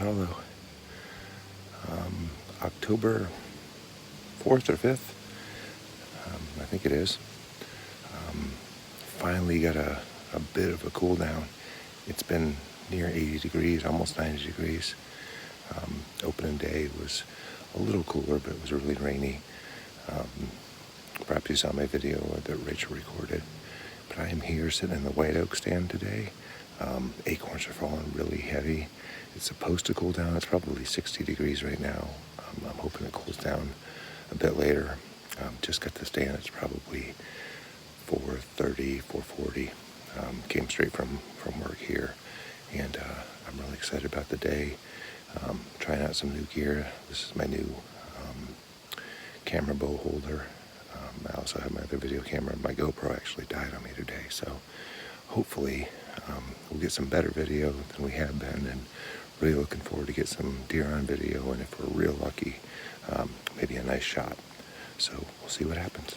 Hollow, October 4th or 5th, I think it is. Finally got a bit of a cool down. It's been near 80 degrees, almost 90 degrees. Opening day was a little cooler, but it was really rainy. Perhaps you saw my video that Rachel recorded. But I am here sitting in the white oak stand today. Acorns are falling really heavy. It's supposed to cool down. It's probably 60 degrees right now. I'm hoping it cools down a bit later. Just got the stand. It's probably 4:30, 4:40. Came straight from work here. And I'm really excited about the day. Trying out some new gear. This is my new camera bow holder. I also have my other video camera. My GoPro actually died on me today, so hopefully we'll get some better video than we have been, and really looking forward to get some deer on video, and if we're real lucky, maybe a nice shot. So we'll see what happens.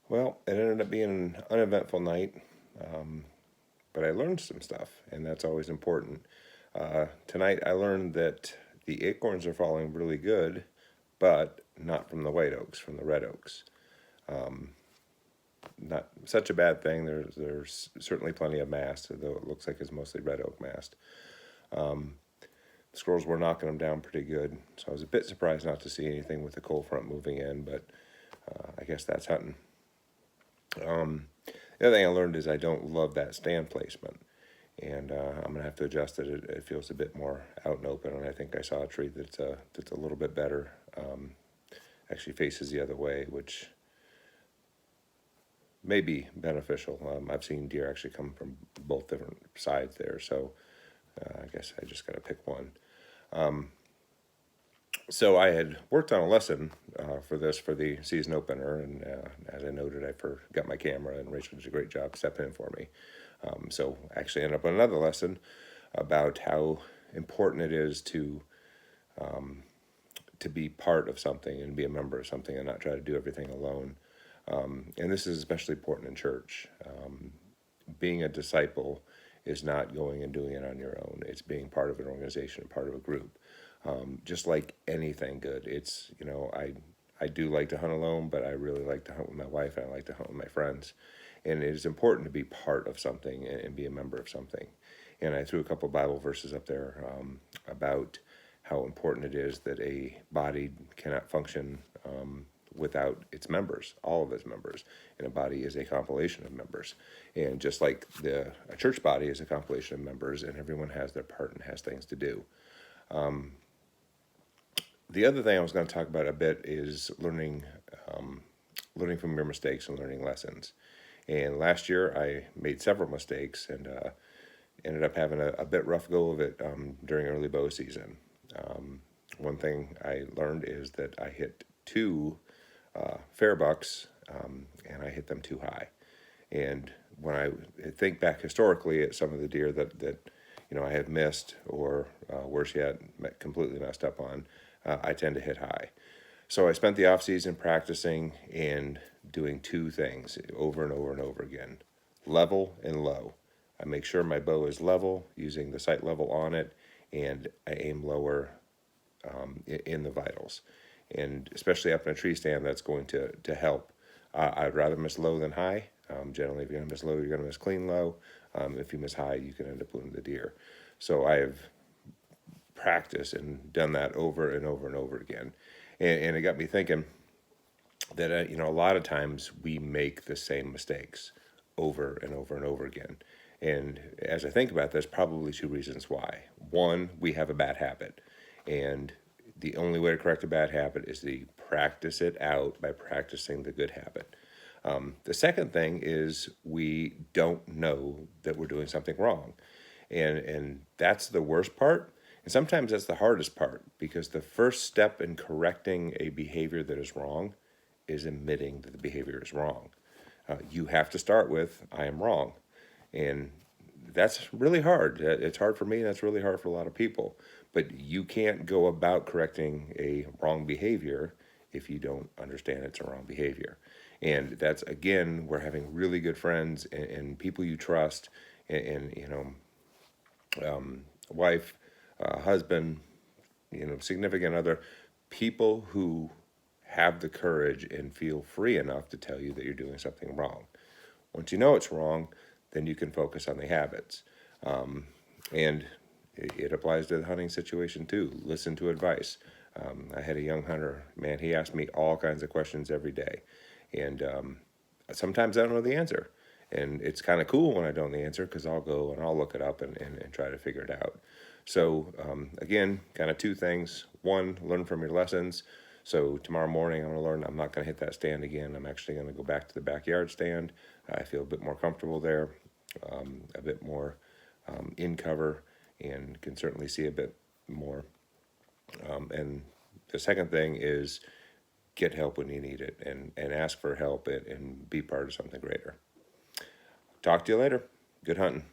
Well, it ended up being an uneventful night, but I learned some stuff, and that's always important. Tonight I learned that the acorns are falling really good, but not from the white oaks, from the red oaks. Not such a bad thing. There's certainly plenty of mast, though it looks like it's mostly red oak mast. The squirrels were knocking them down pretty good, so I was a bit surprised not to see anything with the cold front moving in, but I guess that's hunting. The other thing I learned is I don't love that stand placement, and I'm going to have to adjust it. It feels a bit more out and open, and I think I saw a tree that's a little bit better. Actually faces the other way, which may be beneficial. I've seen deer actually come from both different sides there, so I guess I just got to pick one. So I had worked on a lesson for the season opener, and as I noted, I forgot my camera, and Rachel did a great job stepping in for me. So I actually ended up on another lesson about how important it is to be part of something and be a member of something and not try to do everything alone. And this is especially important in church. Being a disciple is not going and doing it on your own. It's being part of an organization, part of a group. Just like anything good, it's, I do like to hunt alone, but I really like to hunt with my wife, and I like to hunt with my friends. And it is important to be part of something and be a member of something. And I threw a couple Bible verses up there about how important it is that a body cannot function without its members, all of its members. And a body is a compilation of members. And just like a church body is a compilation of members, and everyone has their part and has things to do. The other thing I was going to talk about a bit is learning from your mistakes and learning lessons. And last year I made several mistakes and ended up having a bit rough go of it during early bow season. One thing I learned is that I hit two fair bucks, and I hit them too high. And when I think back historically at some of the deer that I have missed, or worse yet, completely messed up on, I tend to hit high. So I spent the off season practicing and doing two things over and over and over again: level and low. I make sure my bow is level, using the sight level on it, and I aim lower in the vitals. And especially up in a tree stand, that's going to help. I'd rather miss low than high. Generally, if you're going to miss low, you're going to miss clean low. If you miss high, you can end up losing the deer. So I have practiced and done that over and over and over again. And it got me thinking that, a lot of times we make the same mistakes over and over and over again. And as I think about this, probably two reasons why. One, we have a bad habit. And the only way to correct a bad habit is to practice it out by practicing the good habit. The second thing is we don't know that we're doing something wrong. And that's the worst part. And sometimes that's the hardest part, because the first step in correcting a behavior that is wrong is admitting that the behavior is wrong. You have to start with, I am wrong. And that's really hard. It's hard for me, and that's really hard for a lot of people. But you can't go about correcting a wrong behavior if you don't understand it's a wrong behavior. And that's, again, where having really good friends and people you trust, and wife, husband, significant other, people who have the courage and feel free enough to tell you that you're doing something wrong. Once you know it's wrong, then you can focus on the habits. And it applies to the hunting situation too. Listen to advice. I had a young hunter, man, he asked me all kinds of questions every day. And sometimes I don't know the answer. And it's kind of cool when I don't know the answer, because I'll go and I'll look it up and try to figure it out. So, again, kind of two things. One, learn from your lessons. So tomorrow morning I'm going to learn I'm not going to hit that stand again. I'm actually going to go back to the backyard stand. I feel a bit more comfortable there, a bit more in cover, and can certainly see a bit more. And the second thing is get help when you need it, and ask for help, and be part of something greater. Talk to you later. Good hunting.